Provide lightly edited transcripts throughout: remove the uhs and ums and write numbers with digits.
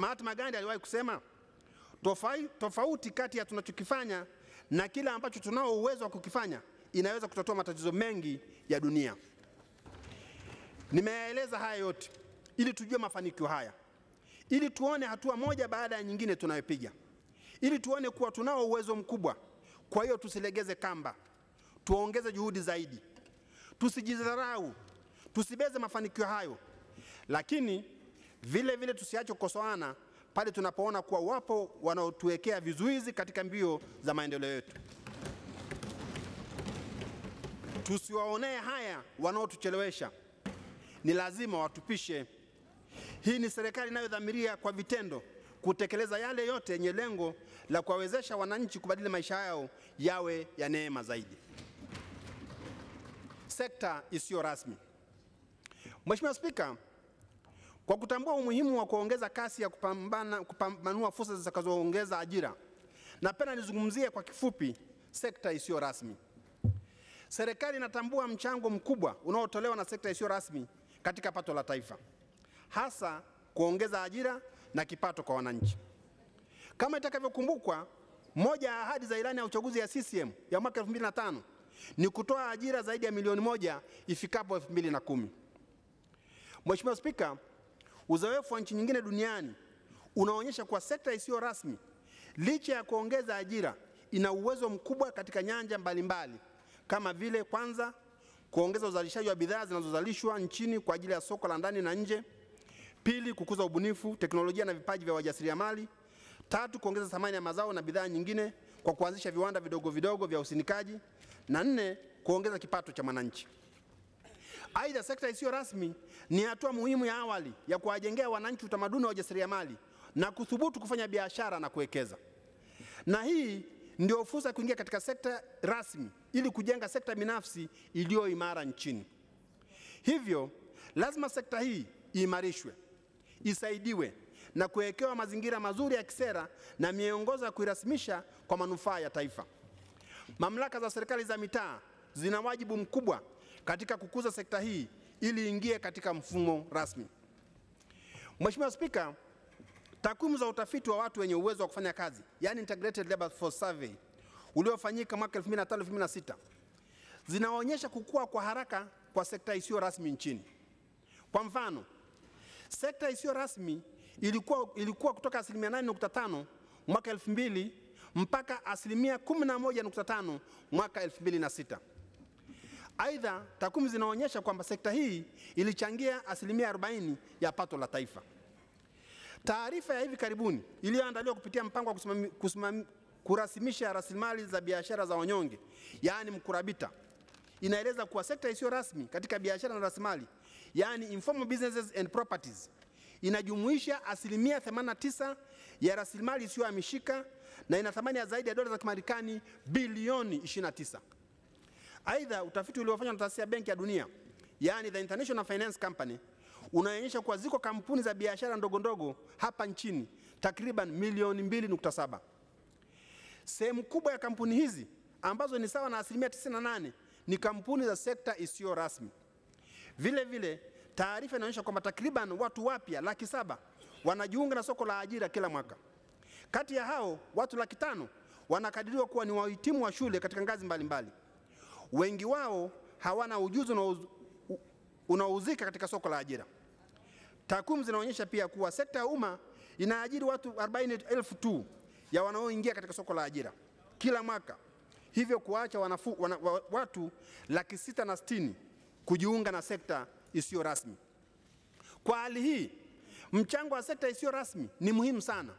Mahatma Gandhi aliwahi kusema, tofauti kati ya tunachokifanya na kile ambacho tunao uwezo wa kukifanya inaweza kutatua matatizo mengi ya dunia. Nimeeleza haya yote ili tujue mafanikio haya, ili tuone hatua moja baada ya nyingine tunayopiga, ili tuone kuwa tunao uwezo mkubwa. Kwa hiyo tusilegeze kamba, tuongeze juhudi zaidi, tusijidharau, tusibeze mafanikio hayo, lakini vile vile tusiache kukosoana pale tunapoona kuwa wapo wanaotuwekea vizuizi katika mbio za maendeleo yetu. Tusiwaonee haya wanaotuchelewesha, ni lazima watupishe. Hii ni serikali inayodhamiria kwa vitendo kutekeleza yale yote yenye lengo la kuwawezesha wananchi kubadili maisha yao yawe ya neema zaidi. Sekta isiyo rasmi. Mheshimiwa Spika, kwa kutambua umuhimu wa kuongeza kasi ya kupambanua fursa zitakazoongeza ajira, napenda nizungumzie kwa kifupi sekta isiyo rasmi. Serikali inatambua mchango mkubwa unaotolewa na sekta isiyo rasmi katika pato la taifa, hasa kuongeza ajira na kipato kwa wananchi. Kama itakavyokumbukwa, moja ya ahadi za ilani ya uchaguzi ya CCM ya mwaka 2005 ni kutoa ajira zaidi ya milioni 1 ifikapo 2010. Mheshimiwa Spika, uzoefu wa nchi nyingine duniani unaonyesha kuwa sekta isiyo rasmi, licha ya kuongeza ajira, ina uwezo mkubwa katika nyanja mbalimbali, kama vile kwanza, kuongeza uzalishaji wa bidhaa zinazozalishwa nchini kwa ajili ya soko la ndani na nje; pili, kukuza ubunifu, teknolojia na vipaji vya wajasiriamali; tatu, kuongeza thamani ya mazao na bidhaa nyingine kwa kuanzisha viwanda vidogo vidogo vya usindikaji; na nne, kuongeza kipato cha mwananchi. Aidha, sekta isiyo rasmi ni hatua muhimu ya awali ya kuwajengea wananchi utamaduni wa ujasiriamali na kuthubutu kufanya biashara na kuwekeza. Na hii ndio fursa ya kuingia katika sekta rasmi ili kujenga sekta binafsi iliyo imara nchini. Hivyo, lazima sekta hii iimarishwe, isaidiwe na kuwekewa mazingira mazuri ya kisera na miongozo ya kuirasimisha kwa manufaa ya taifa. Mamlaka za serikali za mitaa zina wajibu mkubwa katika kukuza sekta hii ili ingie katika mfumo rasmi. Mheshimiwa Spika, takwimu za utafiti wa watu wenye uwezo wa kufanya kazi, yani Integrated Labor Force Survey, uliofanyika mwaka 2005-2006, zinaonyesha kukua kwa haraka kwa sekta isiyo rasmi nchini. Kwa mfano, sekta isiyo rasmi ilikuwa kutoka 8.5% mwaka 2000 mpaka 11.5% mwaka 2006. Aidha, takwimu zinaonyesha kwamba sekta hii ilichangia 40% ya pato la taifa. Taarifa ya hivi karibuni iliyoandaliwa kupitia mpango wa kurasimisha rasilimali za biashara za wanyonge, yaani Mkurabita, inaeleza kuwa sekta isiyo rasmi katika biashara na rasilimali, yaani informal businesses and properties, inajumuisha 89% ya rasilimali isiyohamishika na ina thamani ya zaidi ya dola za Kimarekani bilioni 29. Aidha, utafiti uliofanywa na taasisi ya Benki ya Dunia, yaani The International Finance Company, unaonyesha kuwa ziko kampuni za biashara ndogo ndogo hapa nchini takriban milioni 2.7. Sehemu kubwa ya kampuni hizi, ambazo ni sawa na 98%, ni kampuni za sekta isiyo rasmi. Vile vile, taarifa inaonyesha kwamba takriban watu wapya 700,000 wanajiunga na soko la ajira kila mwaka. Kati ya hao, watu 500,000 wanakadiriwa kuwa ni wahitimu wa shule katika ngazi mbalimbali. Wengi wao hawana ujuzi unaouzika katika soko la ajira. Takwimu zinaonyesha pia kuwa sekta ya umma inaajiri watu 40,000 tu ya wanaoingia katika soko la ajira kila mwaka, hivyo kuacha watu 660,000 kujiunga na sekta isiyo rasmi. Kwa hali hii, mchango wa sekta isiyo rasmi ni muhimu sana.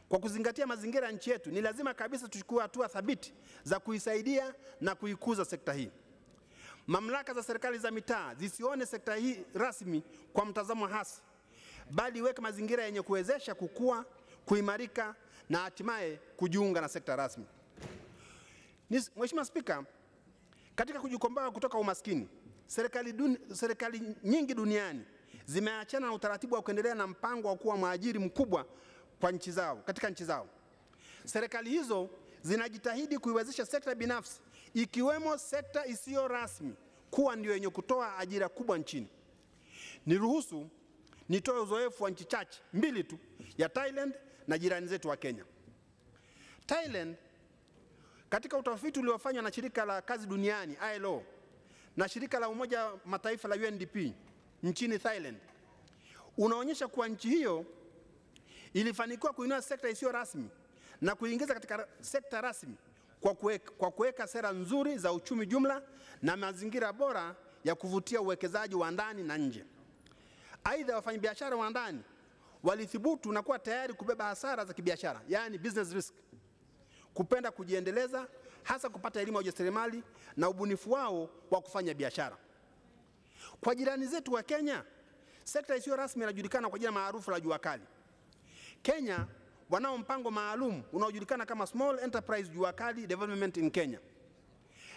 Kwa kuzingatia mazingira ya nchi yetu, ni lazima kabisa tuchukue hatua thabiti za kuisaidia na kuikuza sekta hii. Mamlaka za serikali za mitaa zisione sekta hii rasmi kwa mtazamo hasi, bali iweke mazingira yenye kuwezesha kukua, kuimarika na hatimaye kujiunga na sekta rasmi. Mheshimiwa Spika, katika kujikomboa kutoka umaskini, serikali nyingi duniani zimeachana na utaratibu wa kuendelea na mpango wa kuwa mwajiri mkubwa kwa nchi zao, katika nchi zao. Serikali hizo zinajitahidi kuiwezesha sekta binafsi, ikiwemo sekta isiyo rasmi, kuwa ndio yenye kutoa ajira kubwa nchini. nitoe uzoefu wa nchi chache mbili tu, ya Thailand na jirani zetu wa Kenya. Thailand, katika utafiti uliofanywa na shirika la kazi duniani ILO na shirika la Umoja Mataifa la UNDP nchini Thailand, unaonyesha kuwa nchi hiyo ilifanikiwa kuinua sekta isiyo rasmi na kuingiza katika sekta rasmi kwa kuweka sera nzuri za uchumi jumla na mazingira bora ya kuvutia uwekezaji wa ndani na nje. Aidha, wafanyabiashara wa ndani walithubutu na kuwa tayari kubeba hasara za kibiashara, yani business risk, kupenda kujiendeleza, hasa kupata elimu ya ujasiriamali na ubunifu wao wa kufanya biashara. Kwa jirani zetu wa Kenya, sekta isiyo rasmi inajulikana kwa jina maarufu la jua kali. Kenya wanao mpango maalum unaojulikana kama Small Enterprise Jua Kali Development in Kenya.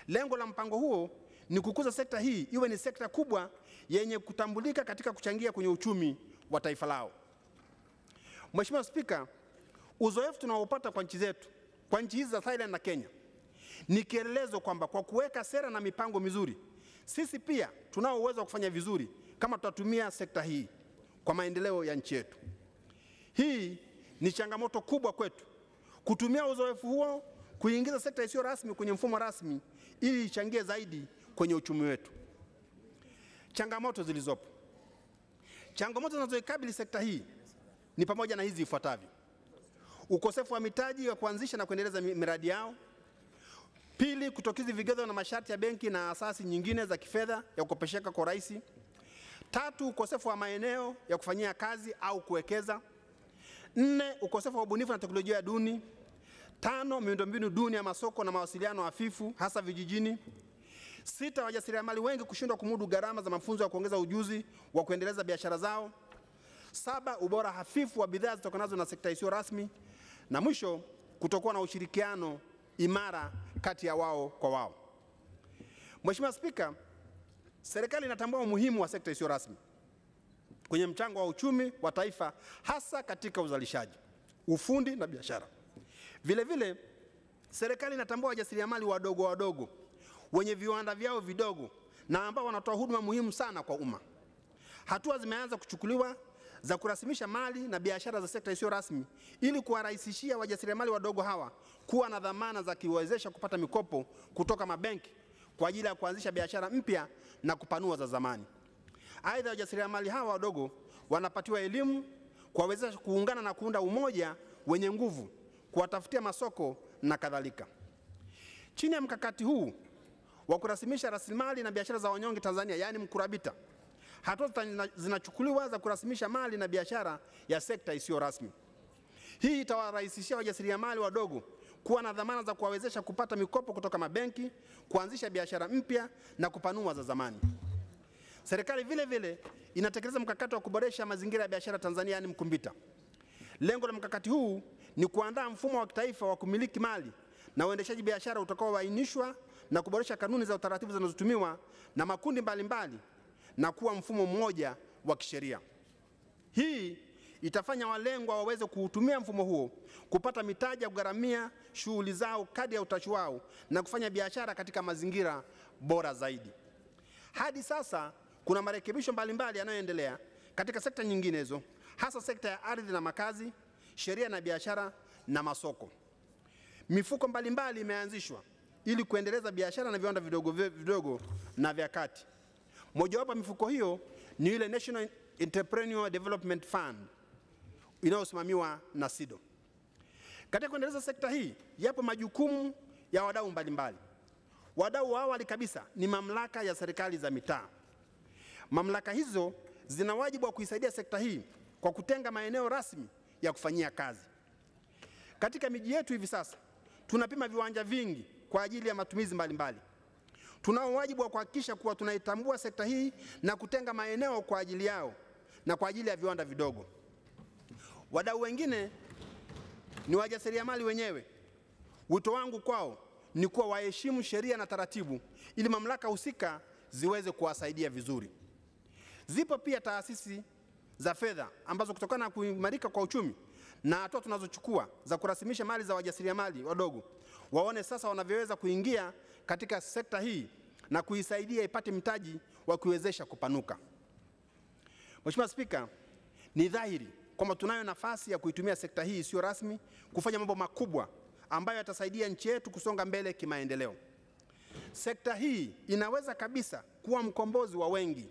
Lengo la mpango huo ni kukuza sekta hii iwe ni sekta kubwa yenye kutambulika katika kuchangia kwenye uchumi wa taifa lao. Mheshimiwa Spika, uzoefu tunaopata kwa nchi zetu, kwa nchi hizi za Thailand na Kenya, ni kielelezo kwamba kwa kuweka sera na mipango mizuri, sisi pia tunao uwezo wa kufanya vizuri kama tutatumia sekta hii kwa maendeleo ya nchi yetu. Hii ni changamoto kubwa kwetu, kutumia uzoefu huo kuingiza sekta isiyo rasmi kwenye mfumo rasmi ili ichangie zaidi kwenye uchumi wetu. Changamoto zilizopo. Changamoto zinazoikabili sekta hii ni pamoja na hizi ifuatavyo: ukosefu wa mitaji ya kuanzisha na kuendeleza miradi yao. Pili, kutokizi vigezo na masharti ya benki na asasi nyingine za kifedha ya kukopesheka kwa urahisi. Tatu, ukosefu wa maeneo ya kufanyia kazi au kuwekeza. 4, ukosefu wa ubunifu na teknolojia duni. 5, miundombinu duni ya masoko na mawasiliano hafifu hasa vijijini. 6, wajasiriamali wengi kushindwa kumudu gharama za mafunzo ya kuongeza ujuzi wa kuendeleza biashara zao. 7, ubora hafifu wa bidhaa zitokanazo na sekta isiyo rasmi. Na mwisho, kutokuwa na ushirikiano imara kati ya wao kwa wao. Mheshimiwa Spika, serikali inatambua umuhimu wa sekta isiyo rasmi kwenye mchango wa uchumi wa taifa, hasa katika uzalishaji, ufundi na biashara. Vile vile, serikali inatambua wajasiriamali wadogo wenye viwanda vyao vidogo na ambao wanatoa huduma muhimu sana kwa umma. Hatua zimeanza kuchukuliwa za kurasimisha mali na biashara za sekta isiyo rasmi ili kuwarahisishia wajasiriamali wadogo hawa kuwa na dhamana za kiwezesha kupata mikopo kutoka mabenki kwa ajili ya kuanzisha biashara mpya na kupanua za zamani. Aidha, wajasiriamali hawa wadogo wanapatiwa elimu kuwawezesha kuungana na kuunda umoja wenye nguvu, kuwatafutia masoko na kadhalika. Chini ya mkakati huu wa kurasimisha rasilimali na biashara za wanyonge Tanzania, yani Mkurabita, hatua zinachukuliwa za kurasimisha mali na biashara ya sekta isiyo rasmi. Hii itawarahisishia wajasiriamali wadogo kuwa na dhamana za kuwawezesha kupata mikopo kutoka mabenki, kuanzisha biashara mpya na kupanua za zamani. Serikali vile vile inatekeleza mkakati wa kuboresha mazingira ya biashara Tanzania, yani Mkumbita. Lengo la mkakati huu ni kuandaa mfumo wa kitaifa wa kumiliki mali na uendeshaji biashara utakaoainishwa na kuboresha kanuni za utaratibu zinazotumiwa na makundi mbalimbali na kuwa mfumo mmoja wa kisheria. Hii itafanya walengwa waweze kuutumia mfumo huo kupata mitaji ya kugharamia shughuli zao kadri ya utashi wao na kufanya biashara katika mazingira bora zaidi. Hadi sasa kuna marekebisho mbalimbali yanayoendelea katika sekta nyinginezo, hasa sekta ya ardhi na makazi, sheria na biashara na masoko. Mifuko mbalimbali imeanzishwa ili kuendeleza biashara na viwanda vidogo na vya kati. Mojawapo mifuko hiyo ni ile National Entrepreneur Development Fund inayosimamiwa na SIDO. Katika kuendeleza sekta hii, yapo majukumu ya wadau mbalimbali. Wadau wa awali kabisa ni mamlaka ya serikali za mitaa. Mamlaka hizo zina wajibu wa kuisaidia sekta hii kwa kutenga maeneo rasmi ya kufanyia kazi. Katika miji yetu hivi sasa, tunapima viwanja vingi kwa ajili ya matumizi mbalimbali. Tunao wajibu wa kuhakikisha kuwa tunaitambua sekta hii na kutenga maeneo kwa ajili yao na kwa ajili ya viwanda vidogo. Wadau wengine ni wajasiriamali wenyewe. Wito wangu kwao ni kuwa waheshimu sheria na taratibu ili mamlaka husika ziweze kuwasaidia vizuri. Zipo pia taasisi za fedha ambazo kutokana na kuimarika kwa uchumi na hatua tunazochukua za kurasimisha mali za wajasiriamali wadogo, waone sasa wanavyoweza kuingia katika sekta hii na kuisaidia ipate mtaji wa kuiwezesha kupanuka. Mheshimiwa Spika, Ni dhahiri kwamba tunayo nafasi ya kuitumia sekta hii isiyo rasmi kufanya mambo makubwa ambayo yatasaidia nchi yetu kusonga mbele kimaendeleo. Sekta hii inaweza kabisa kuwa mkombozi wa wengi.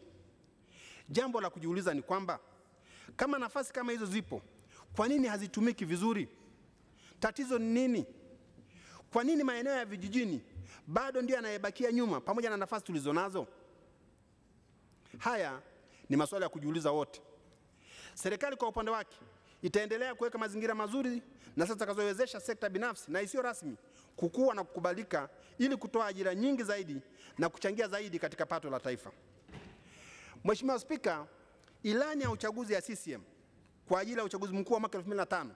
Jambo la kujiuliza ni kwamba kama nafasi kama hizo zipo, kwa nini hazitumiki vizuri? Tatizo ni nini? Kwa nini maeneo ya vijijini bado ndio yanayebakia nyuma pamoja na nafasi tulizonazo? Haya ni maswali ya kujiuliza wote. Serikali kwa upande wake itaendelea kuweka mazingira mazuri na sasa zitakazowezesha sekta binafsi na isiyo rasmi kukua na kukubalika ili kutoa ajira nyingi zaidi na kuchangia zaidi katika pato la taifa. Mheshimiwa Spika, ilani ya uchaguzi ya CCM kwa ajili ya uchaguzi mkuu wa mwaka 2005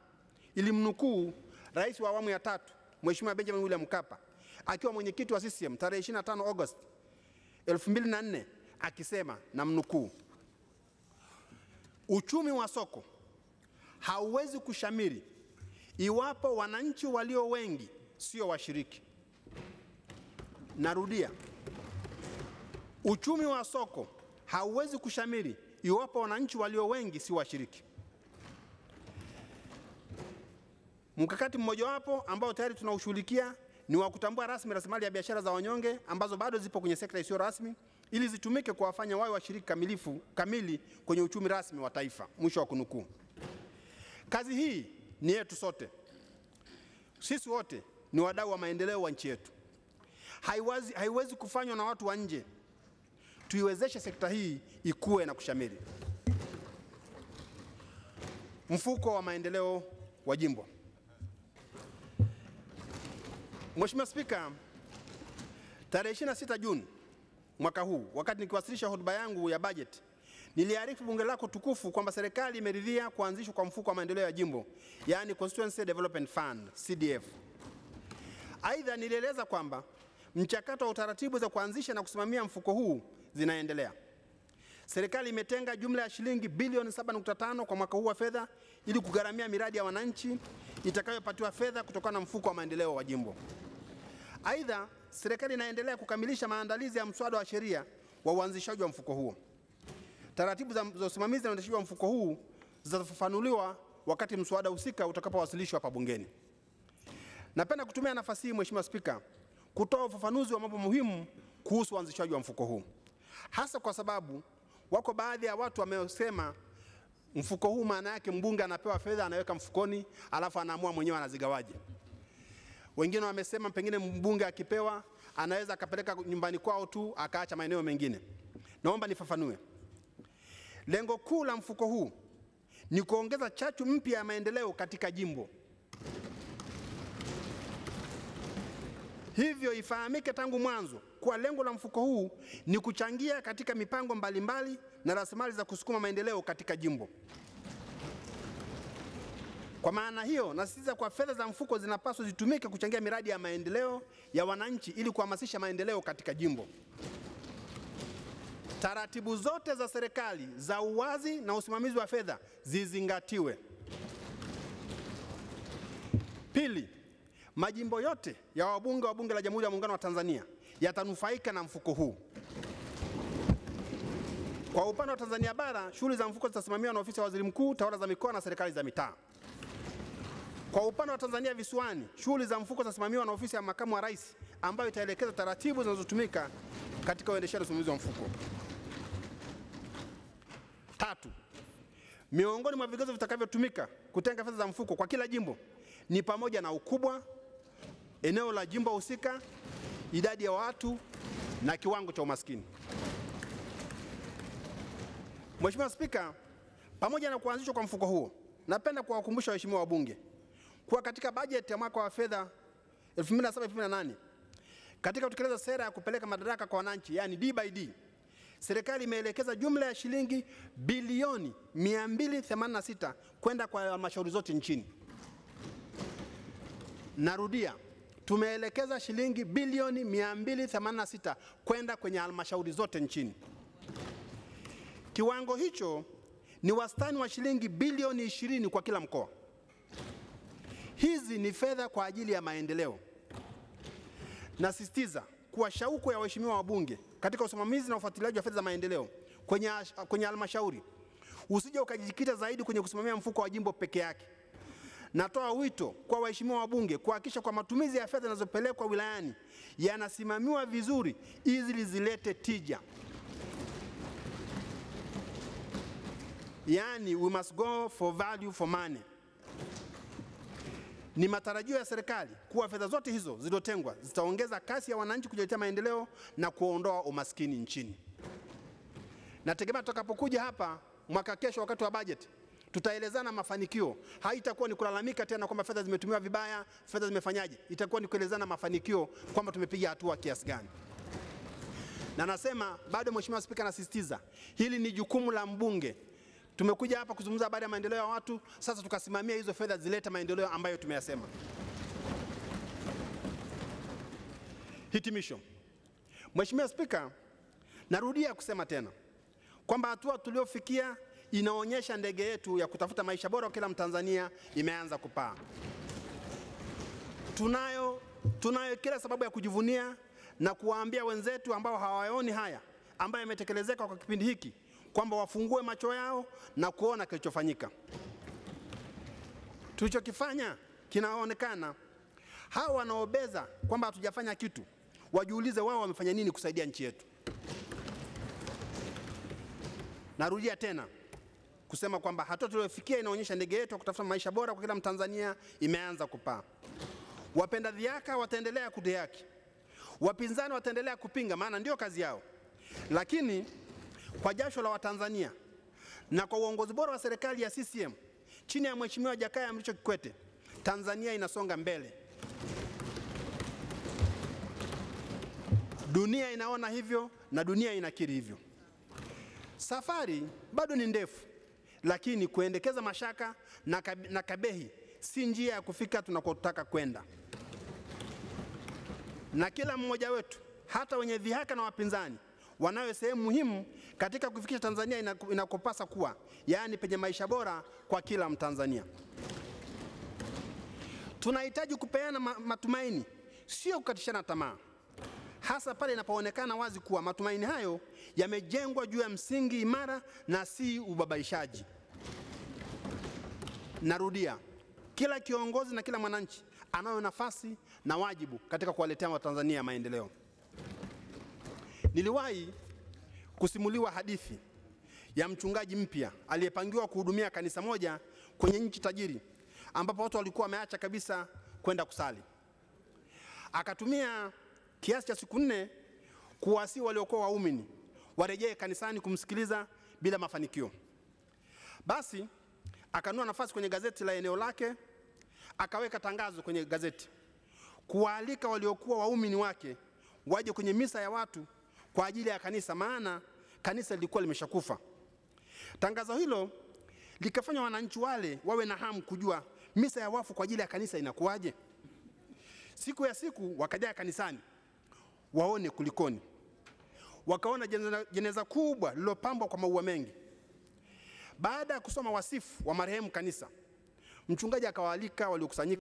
ilimnukuu Rais wa awamu ya 3 Mheshimiwa Benjamin William Mkapa akiwa mwenyekiti wa CCM tarehe 25 Agosti 2004 akisema, na mnukuu, uchumi wa soko hauwezi kushamiri iwapo wananchi walio wengi sio washiriki. Narudia, uchumi wa soko hauwezi kushamiri iwapo wananchi walio wengi si washiriki. Mkakati mmojawapo ambao tayari tunaushughulikia ni wa kutambua rasmi rasilimali ya biashara za wanyonge ambazo bado zipo kwenye sekta isiyo rasmi ili zitumike kuwafanya wawe washiriki kamili kwenye uchumi rasmi wa taifa. Mwisho wa kunukuu. Kazi hii ni yetu sote. Sisi wote ni wadau wa maendeleo wa nchi yetu. Haiwezi kufanywa na watu wa nje. Tuiwezeshe sekta hii ikue na kushamiri. Mfuko wa maendeleo wa jimbo. Mheshimiwa Spika, tarehe 26 Juni mwaka huu, wakati nikiwasilisha hotuba yangu ya bajeti, niliarifu bunge lako tukufu kwamba serikali imeridhia kuanzishwa kwa mfuko wa maendeleo ya jimbo, yani Constituency Development Fund, CDF. Aidha, nilieleza kwamba mchakato wa utaratibu za kuanzisha na kusimamia mfuko huu zinaendelea. Serikali imetenga jumla ya shilingi bilioni 7.5 kwa mwaka huu wa fedha ili kugharamia miradi ya wananchi itakayopatiwa fedha kutokana na mfuko wa maendeleo wa jimbo. Aidha, serikali inaendelea kukamilisha maandalizi ya mswada wa sheria wa uanzishaji wa mfuko huo. Taratibu za usimamizi na uendeshaji wa mfuko huu zitafafanuliwa wakati mswada husika utakapowasilishwa hapa bungeni. Napenda kutumia nafasi hii, Mheshimiwa Spika, kutoa ufafanuzi wa mambo muhimu kuhusu uanzishaji wa mfuko huu. Hasa kwa sababu wako baadhi ya watu wamesema mfuko huu maana yake mbunge anapewa fedha anaweka mfukoni alafu anaamua mwenyewe anazigawaje. Wengine wamesema pengine mbunge akipewa anaweza akapeleka nyumbani kwao tu akaacha maeneo mengine. Naomba nifafanue. Lengo kuu la mfuko huu ni kuongeza chachu mpya ya maendeleo katika jimbo. Hivyo ifahamike tangu mwanzo kuwa lengo la mfuko huu ni kuchangia katika mipango mbalimbali na rasilimali za kusukuma maendeleo katika jimbo. Kwa maana hiyo, nasisitiza kwa fedha za mfuko zinapaswa zitumike kuchangia miradi ya maendeleo ya wananchi ili kuhamasisha maendeleo katika jimbo. Taratibu zote za serikali za uwazi na usimamizi wa fedha zizingatiwe. Pili, majimbo yote ya wabunge wa Bunge la Jamhuri ya Muungano wa Tanzania yatanufaika na mfuko huu. Kwa upande wa Tanzania bara, shughuli za mfuko zitasimamiwa na ofisi ya Waziri Mkuu, tawala za mikoa na serikali za mitaa. Kwa upande wa Tanzania visiwani, shughuli za mfuko zitasimamiwa na ofisi ya Makamu wa Rais ambayo itaelekeza taratibu zinazotumika katika uendeshaji na usimamizi wa mfuko. Tatu, miongoni mwa vigezo vitakavyotumika kutenga fedha za mfuko kwa kila jimbo ni pamoja na ukubwa, eneo la jimbo husika, idadi ya watu na kiwango cha umaskini. Mheshimiwa Spika, pamoja na kuanzishwa kwa mfuko huo, napenda kuwakumbusha waheshimiwa wabunge kuwa katika bajeti ya mwaka wa fedha 2007-2008 katika kutekeleza sera ya kupeleka madaraka kwa wananchi, yani D/D, serikali imeelekeza jumla ya shilingi bilioni 286 kwenda kwa halmashauri zote nchini. Narudia, tumeelekeza shilingi bilioni 286 kwenda kwenye halmashauri zote nchini. Kiwango hicho ni wastani wa shilingi bilioni 20 kwa kila mkoa. Hizi ni fedha kwa ajili ya maendeleo. Nasisitiza kuwa shauku ya waheshimiwa wabunge katika usimamizi na ufuatiliaji wa fedha za maendeleo kwenye halmashauri usije ukajikita zaidi kwenye kusimamia mfuko wa jimbo peke yake. Natoa wito kwa waheshimiwa wabunge kuhakikisha kwa matumizi ya fedha zinazopelekwa wilayani yanasimamiwa vizuri ili zilete tija. Yani, we must go for value for money. Ni matarajio ya serikali kuwa fedha zote hizo zilizotengwa zitaongeza kasi ya wananchi kujiletea maendeleo na kuondoa umaskini nchini. Nategemea tutakapokuja hapa mwaka kesho wakati wa bajeti, tutaelezana mafanikio. Haitakuwa ni kulalamika tena kwamba fedha zimetumiwa vibaya, fedha zimefanyaje. Itakuwa ni kuelezana mafanikio kwamba tumepiga hatua kiasi gani. Na nasema bado, Mheshimiwa Spika, anasisitiza hili ni jukumu la mbunge. Tumekuja hapa kuzungumza habari ya maendeleo ya watu, sasa tukasimamia hizo fedha zilete maendeleo ambayo tumeyasema. Hitimisho. Mheshimiwa Spika, narudia kusema tena kwamba hatua tuliofikia inaonyesha ndege yetu ya kutafuta maisha bora kwa kila Mtanzania imeanza kupaa. Tunayo kila sababu ya kujivunia na kuwaambia wenzetu ambao hawaoni haya ambayo yametekelezeka kwa kipindi hiki kwamba wafungue macho yao na kuona kilichofanyika. Tulichokifanya kinaonekana. Hao wanaobeza kwamba hatujafanya kitu, wajiulize wao wamefanya nini kusaidia nchi yetu. Narudia tena kusema kwamba hatua tuliofikia inaonyesha ndege yetu ya kutafuta maisha bora kwa kila Mtanzania imeanza kupaa. Wapenda dhihaka wataendelea kudhihaki. Wapinzani wataendelea kupinga, maana ndio kazi yao. Lakini kwa jasho la Watanzania na kwa uongozi bora wa serikali ya CCM chini ya Mheshimiwa Jakaya Mrisho Kikwete, Tanzania inasonga mbele. Dunia inaona hivyo na dunia inakiri hivyo. Safari bado ni ndefu, lakini kuendekeza mashaka na kabehi si njia ya kufika tunakotaka kwenda. Na kila mmoja wetu, hata wenye dhihaka na wapinzani, wanayo sehemu muhimu katika kufikisha Tanzania inakopasa kuwa, yaani penye maisha bora kwa kila Mtanzania. Tunahitaji kupeana matumaini, sio kukatishana tamaa. Hasa pale inapoonekana wazi kuwa matumaini hayo yamejengwa juu ya msingi imara na si ubabaishaji. Narudia, kila kiongozi na kila mwananchi anayo nafasi na wajibu katika kuwaletea Watanzania maendeleo. Niliwahi kusimuliwa hadithi ya mchungaji mpya aliyepangiwa kuhudumia kanisa moja kwenye nchi tajiri ambapo watu walikuwa wameacha kabisa kwenda kusali. Akatumia kiasi cha siku 4 kuwasi waliokuwa waumini warejee kanisani kumsikiliza bila mafanikio. Basi akanunua nafasi kwenye gazeti la eneo lake, akaweka tangazo kwenye gazeti kuwaalika waliokuwa waumini wake waje kwenye misa ya watu kwa ajili ya kanisa, maana kanisa lilikuwa limeshakufa. Tangazo hilo likafanya wananchi wale wawe na hamu kujua misa ya wafu kwa ajili ya kanisa inakuwaje. Siku ya siku wakajaa kanisani waone kulikoni. Wakaona jeneza kubwa lililopambwa kwa maua mengi. Baada ya kusoma wasifu wa marehemu kanisa, mchungaji akawaalika waliokusanyika